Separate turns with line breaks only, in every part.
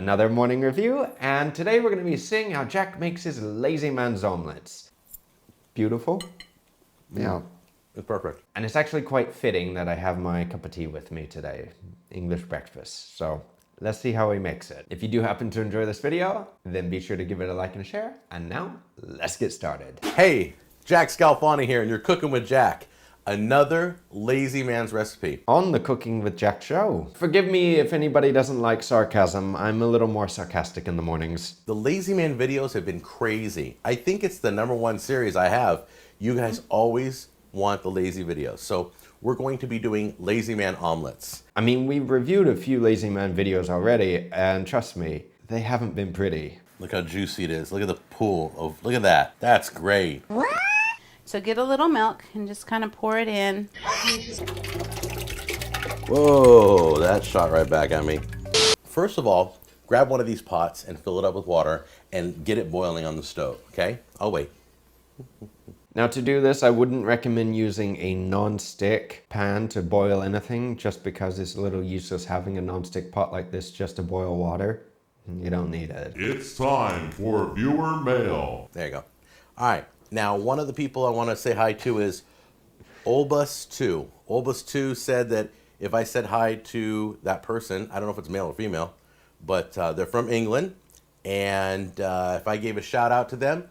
another morning review, and today we're going to be seeing how Jack makes his lazy man's omelets. Beautiful. Yeah.
It's perfect.
And it's actually quite fitting that I have my cup of tea with me today, English breakfast. So let's see how he makes it. If you do happen to enjoy this video, then be sure to give it a like and a share. And now, let's get started.
Hey, Jack Scalfani here, and you're cooking with Jack. Another lazy man's recipe.
On the Cooking with Jack show. Forgive me if anybody doesn't like sarcasm. I'm a little more sarcastic in the mornings.
The lazy man videos have been crazy. I think it's the #1 series I have. You guys always want the lazy videos. So we're going to be doing lazy man omelets.
I mean, we've reviewed a few lazy man videos already, and trust me, they haven't been pretty.
Look how juicy it is. Look at the pool of, look at that. That's great.
So get a little milk and just kind of pour it in.
Whoa, that shot right back at me. First of all, grab one of these pots and fill it up with water and get it boiling on the stove, okay? I'll wait.
Now to do this, I wouldn't recommend using a non-stick pan to boil anything, just because it's a little useless having a non-stick pot like this just to boil water. You don't need it.
It's time for viewer mail.
There you go. All right. Now, one of the people I want to say hi to is Olbus2. Olbus2 said that if I said hi to that person, I don't know if it's male or female, but they're from England, and if I gave a shout out to them,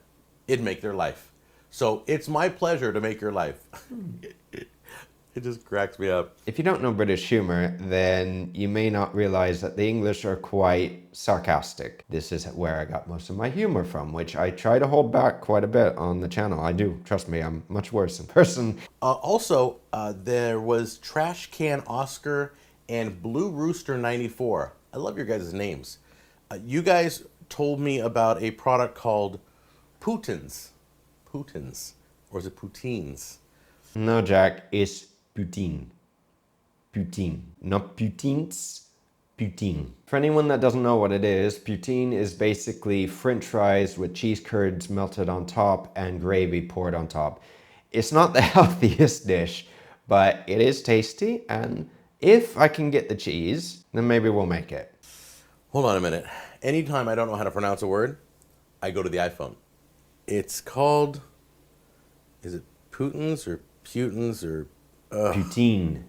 it'd make their life. So it's my pleasure to make your life. It just cracks me up.
If you don't know British humor, then you may not realize that the English are quite sarcastic. This is where I got most of my humor from, which I try to hold back quite a bit on the channel. I do. Trust me, I'm much worse in person.
Also, there was Trash Can Oscar and Blue Rooster 94. I love your guys' names. You guys told me about a product called Poutines. Poutines. Or is it poutines?
No, Jack, it's poutine. Poutine. Not poutines, poutine. For anyone that doesn't know what it is, poutine is basically French fries with cheese curds melted on top and gravy poured on top. It's not the healthiest dish, but it is tasty, and if I can get the cheese, then maybe we'll make it.
Hold on a minute. Anytime I don't know how to pronounce a word, I go to the iPhone. It's called, is it Poutines or Putins or...
Poutine.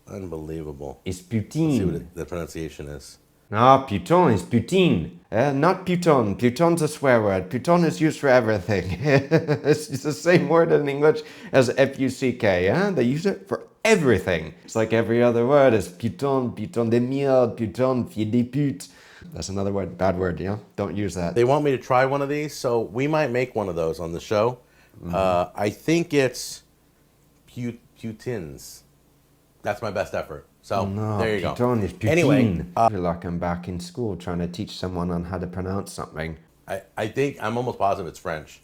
Unbelievable.
It's
Let's see
poutine.
what the pronunciation is.
No, putain is poutine. Not putain. Putin's a swear word. Putain is used for everything. It's the same word in English as F-U-C-K. They use it for everything. It's like every other word is putain, putain de merde, putain, fille de pute. That's another word, bad word, yeah? Don't use that.
They want me to try one of these, so we might make one of those on the show. I think it's Putins. That's my best effort. So
No,
there you go.
putain is poutine.
Anyway,
I feel like I'm back in school trying to teach someone on how to pronounce something.
I think I'm almost positive it's French,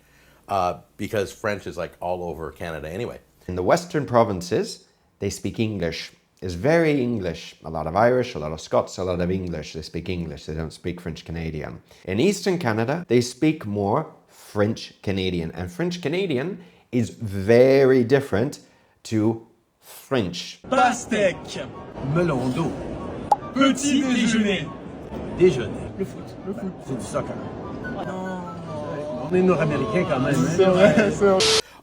because French is like all over Canada anyway.
In the Western provinces, they speak English. It's very English. A lot of Irish, a lot of Scots, a lot of English. They speak English. They don't speak French Canadian. In Eastern Canada, they speak more French Canadian. And French Canadian is very different to French.
Pastèque, melon d'eau, petit déjeuner, déjeuner, le foot, c'est du soccer. Non, on est nord-américain quand même. Hein?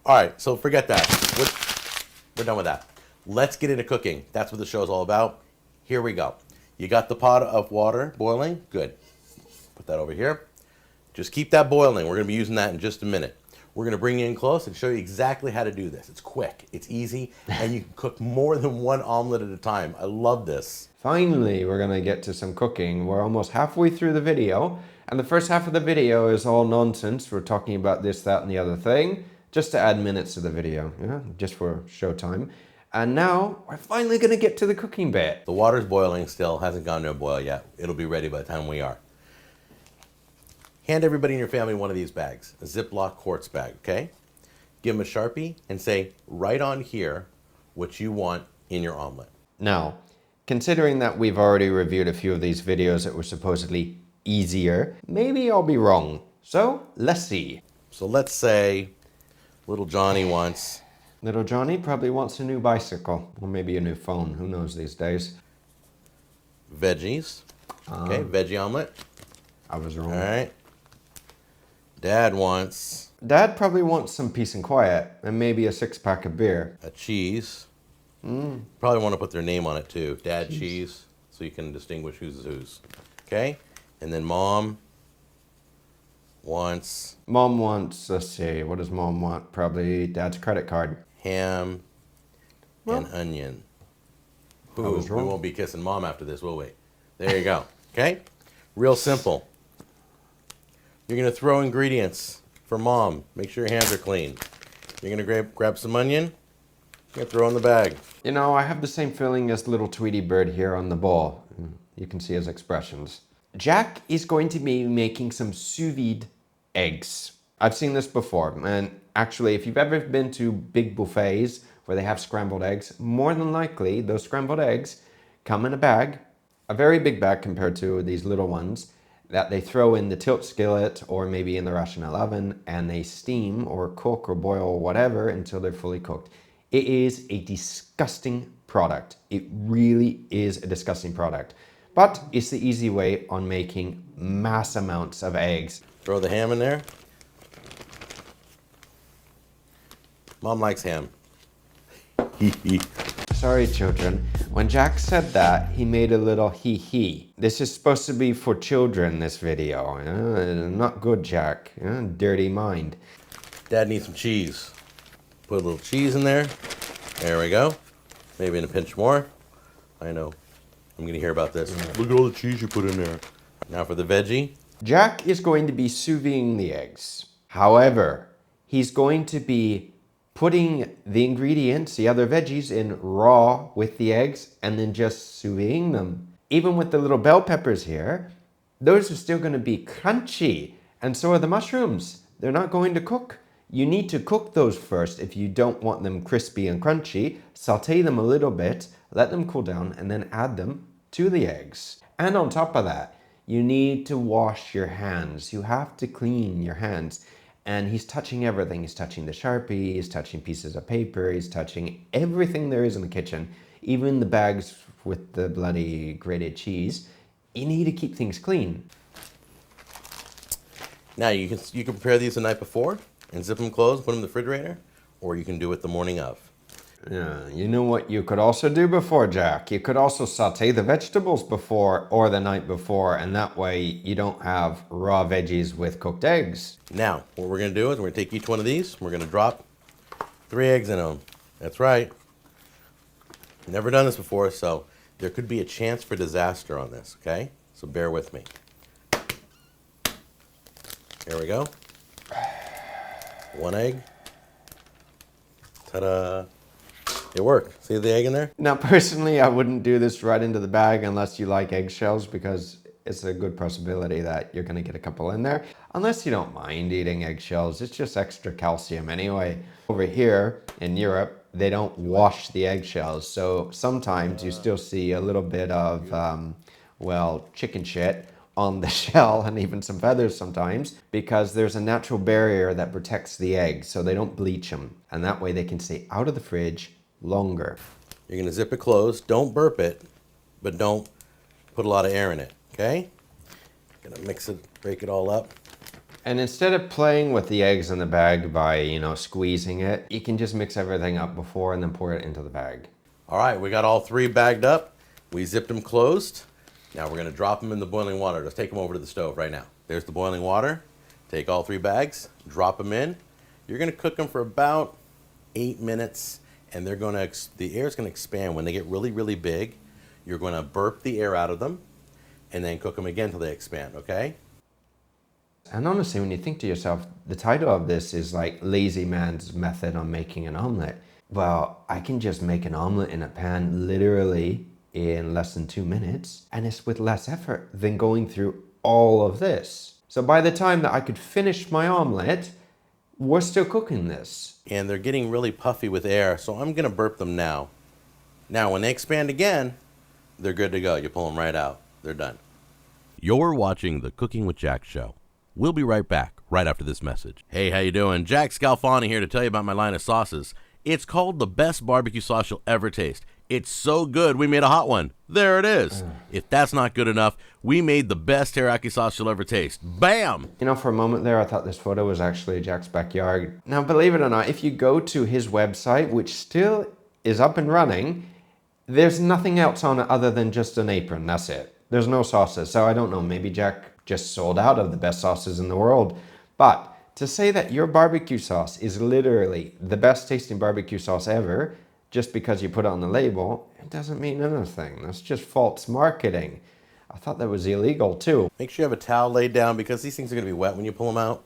All right, so forget that. We're done with that. Let's get into cooking. That's what the show's all about. Here we go. You got the pot of water boiling? Good. Put that over here. Just keep that boiling. We're going to be using that in just a minute. We're going to bring you in close and show you exactly how to do this. It's quick, it's easy, and you can cook more than one omelet at a time. I love this.
Finally, we're gonna get to some cooking. We're almost halfway through the video, and the first half of the video is all nonsense. We're talking about this, that, and the other thing, just to add minutes to the video, just for show time. And now, we're finally gonna get to the cooking bit.
The water's boiling still, hasn't gone to a boil yet. It'll be ready by the time we are. Hand everybody in your family one of these bags, a Ziploc quartz bag, okay? Give them a Sharpie and say, right on here, what you want in your omelet.
Now, considering that we've already reviewed a few of these videos that were supposedly easier, maybe I'll be wrong. So, let's see.
So let's say little Johnny wants...
Little Johnny probably wants a new bicycle, or maybe a new phone, who knows these days.
Veggies, okay, veggie omelet.
I was wrong.
All right. Dad wants
Dad probably wants some peace and quiet and maybe a 6-pack of beer.
a cheese. Probably want to put their name on it too. Dad cheese, so you can distinguish who's whose. Okay? And then Mom wants
Mom wants, let's see, what does Mom want? Probably Dad's credit card.
ham and onion.
I was
We
wrong.
won't be kissing Mom after this, will we? There you go. Okay? Real simple. You're going to throw ingredients for Mom. Make sure your hands are clean. You're going to grab some onion. You're going to throw in the bag.
You know, I have the same feeling as little Tweety Bird here on the ball. You can see his expressions. Jack is going to be making some sous vide eggs. I've seen this before, and actually, if you've ever been to big buffets where they have scrambled eggs, more than likely, those scrambled eggs come in a bag, a very big bag compared to these little ones, that they throw in the tilt skillet or maybe in the Rationale oven, and they steam or cook or boil or whatever until they're fully cooked. It is a disgusting product. It really is a disgusting product. But it's the easy way on making mass amounts of eggs.
Throw the ham in there. Mom likes ham.
Sorry, children. When Jack said that, he made a little hee-hee. This is supposed to be for children, this video. Not good, Jack. Dirty mind.
Dad needs some cheese. Put a little cheese in there. There we go. Maybe in a pinch more. I know. I'm going to hear about this. Look at all the cheese you put in there. Now for the veggie.
Jack is going to be sous videing the eggs. However, he's going to be putting the ingredients, the other veggies, in raw with the eggs and then just sous videing them. Even with the little bell peppers here, those are still going to be crunchy. And so are the mushrooms. They're not going to cook. You need to cook those first if you don't want them crispy and crunchy. Saute them a little bit, let them cool down, and then add them to the eggs. And on top of that, you need to wash your hands. You have to clean your hands. And he's touching everything. He's touching the Sharpie, he's touching pieces of paper, he's touching everything there is in the kitchen, even the bags with the bloody grated cheese. You need to keep things clean.
Now you can prepare these the night before and zip them closed, put them in the refrigerator, or you can do it the morning of.
Yeah, you know what you could also do before, Jack? You could also saute the vegetables before or the night before, and that way you don't have raw veggies with cooked eggs.
Now, what we're going to do is we're going to take each one of these. We're going to drop 3 eggs in them. That's right. Never done this before, so there could be a chance for disaster on this, okay? So bear with me. There we go. 1 egg. Ta-da. It worked. See the egg in there?
Now, personally, I wouldn't do this right into the bag unless you like eggshells, because it's a good possibility that you're going to get a couple in there. Unless you don't mind eating eggshells, it's just extra calcium anyway. Over here in Europe, they don't wash the eggshells, so sometimes you still see a little bit of, well, chicken shit on the shell and even some feathers sometimes, because there's a natural barrier that protects the eggs so they don't bleach them, and that way they can stay out of the fridge longer.
You're going to zip it closed. Don't burp it, but don't put a lot of air in it, okay? Gonna mix it, break it all up.
And instead of playing with the eggs in the bag by, squeezing it, you can just mix everything up before and then pour it into the bag.
All right, we got all 3 bagged up. We zipped them closed. Now we're going to drop them in the boiling water. Let's take them over to the stove right now. There's the boiling water. Take all 3 bags, drop them in. You're going to cook them for about 8 minutes, and the air is going to expand. When they get really, really big, you're going to burp the air out of them, and then cook them again till they expand, okay?
And honestly, when you think to yourself, the title of this is like Lazy Man's Method on Making an Omelette. Well, I can just make an omelette in a pan literally in less than 2 minutes, and it's with less effort than going through all of this. So by the time that I could finish my omelette, we're still cooking this.
And they're getting really puffy with air, so I'm going to burp them now. Now, when they expand again, they're good to go. You pull them right out. They're done. You're watching the Cooking with Jack show. We'll be right back, right after this message. Hey, how you doing? Jack Scalfani here to tell you about my line of sauces. It's called the best barbecue sauce you'll ever taste. It's so good, we made a hot one. There it is. If that's not good enough, we made the best teriyaki sauce you'll ever taste. Bam!
You know, for a moment there, I thought this photo was actually Jack's backyard. Now, believe it or not, if you go to his website, which still is up and running, there's nothing else on it other than just an apron. That's it. There's no sauces. So I don't know, maybe Jack just sold out of the best sauces in the world. But to say that your barbecue sauce is literally the best tasting barbecue sauce ever, just because you put it on the label, it doesn't mean anything. That's just false marketing. I thought that was illegal too.
Make sure you have a towel laid down because these things are going to be wet when you pull them out.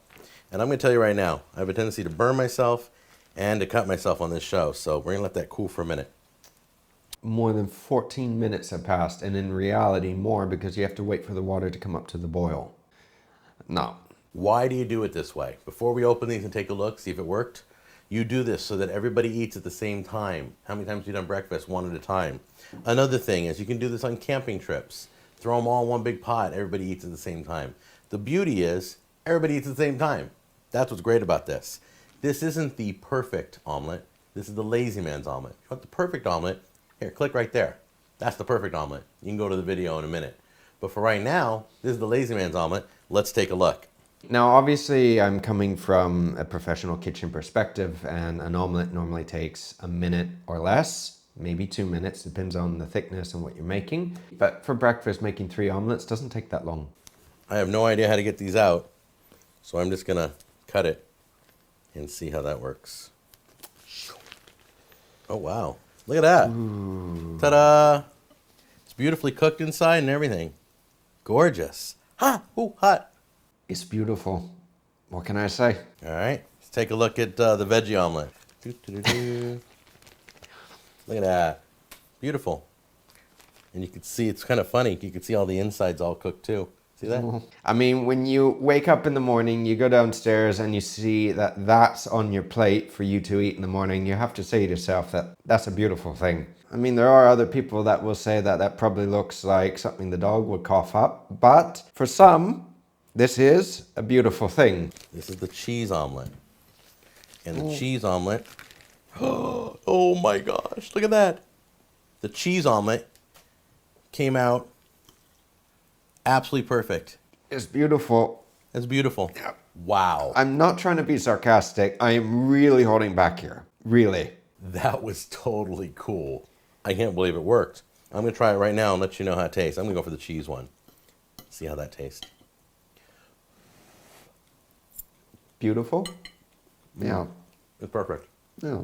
And I'm going to tell you right now, I have a tendency to burn myself and to cut myself on this show. So we're going to let that cool for a minute.
More than 14 minutes have passed, and in reality more, because you have to wait for the water to come up to the boil. No.
Why do you do it this way? Before we open these and take a look, see if it worked, you do this so that everybody eats at the same time. How many times have you done breakfast? One at a time. Another thing is you can do this on camping trips. Throw them all in one big pot. Everybody eats at the same time. The beauty is everybody eats at the same time. That's what's great about this. This isn't the perfect omelet. This is the lazy man's omelet. You want the perfect omelet? Here, click right there. That's the perfect omelet. You can go to the video in a minute. But for right now, this is the lazy man's omelet. Let's take a look.
Now, obviously, I'm coming from a professional kitchen perspective, and an omelette normally takes a minute or less, maybe 2 minutes, depends on the thickness and what you're making. But for breakfast, making 3 omelets doesn't take that long.
I have no idea how to get these out, so I'm just gonna cut it and see how that works. Oh, wow. Look at that. Ooh. Ta-da! It's beautifully cooked inside and everything. Gorgeous. Ha! Ooh, hot.
It's beautiful. What can I say?
All right, let's take a look at the veggie omelet. Look at that. Beautiful. And you can see, it's kind of funny, you can see all the insides all cooked too. See that?
I mean, when you wake up in the morning, you go downstairs and you see that that's on your plate for you to eat in the morning, you have to say to yourself that that's a beautiful thing. I mean, there are other people that will say that that probably looks like something the dog would cough up, but for some, this is a beautiful thing.
This is the cheese omelet. And the cheese omelet, oh my gosh, look at that. The cheese omelet came out absolutely perfect.
It's beautiful.
It's beautiful.
Yeah.
Wow.
I'm not trying to be sarcastic. I am really holding back here. Really.
That was totally cool. I can't believe it worked. I'm going to try it right now and let you know how it tastes. I'm going to go for the cheese one. See how that tastes.
Beautiful. Yeah.
It's perfect.
Yeah.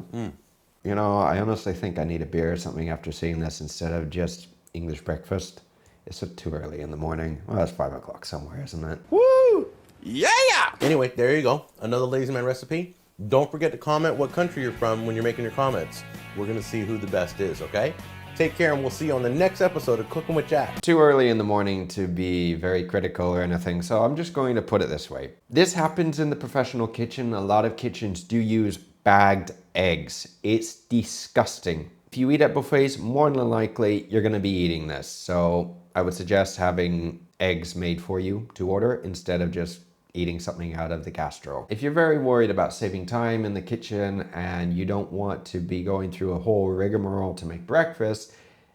You know, I honestly think I need a beer or something after seeing this instead of just English breakfast. It's too early in the morning. Well, it's 5 o'clock somewhere, isn't it?
Woo! Yeah! Anyway, there you go. Another Lazy Man recipe. Don't forget to comment what country you're from when you're making your comments. We're going to see who the best is, okay? Take care, and we'll see you on the next episode of Cooking with Jack.
Too early in the morning to be very critical or anything, so I'm just going to put it this way. This happens in the professional kitchen. A lot of kitchens do use bagged eggs. It's disgusting. If you eat at buffets, more than likely you're going to be eating this. So I would suggest having eggs made for you to order instead of just eating something out of the gastro. If you're very worried about saving time in the kitchen and you don't want to be going through a whole rigmarole to make breakfast,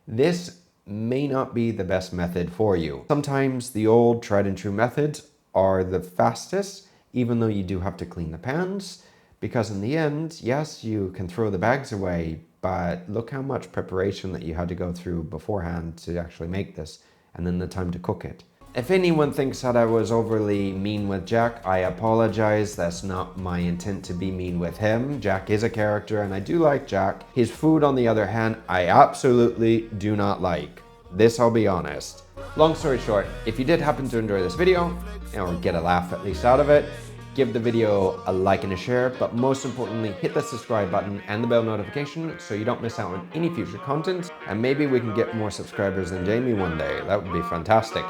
this may not be the best method for you. Sometimes the old tried and true methods are the fastest, even though you do have to clean the pans, because in the end, yes, you can throw the bags away, but look how much preparation that you had to go through beforehand to actually make this, and then the time to cook it. If anyone thinks that I was overly mean with Jack, I apologize. That's not my intent to be mean with him. Jack is a character and I do like Jack. His food, on the other hand, I absolutely do not like. This, I'll be honest. Long story short, if you did happen to enjoy this video, or get a laugh at least out of it, give the video a like and a share, but most importantly, hit the subscribe button and the bell notification so you don't miss out on any future content, and maybe we can get more subscribers than Jamie one day. That would be fantastic.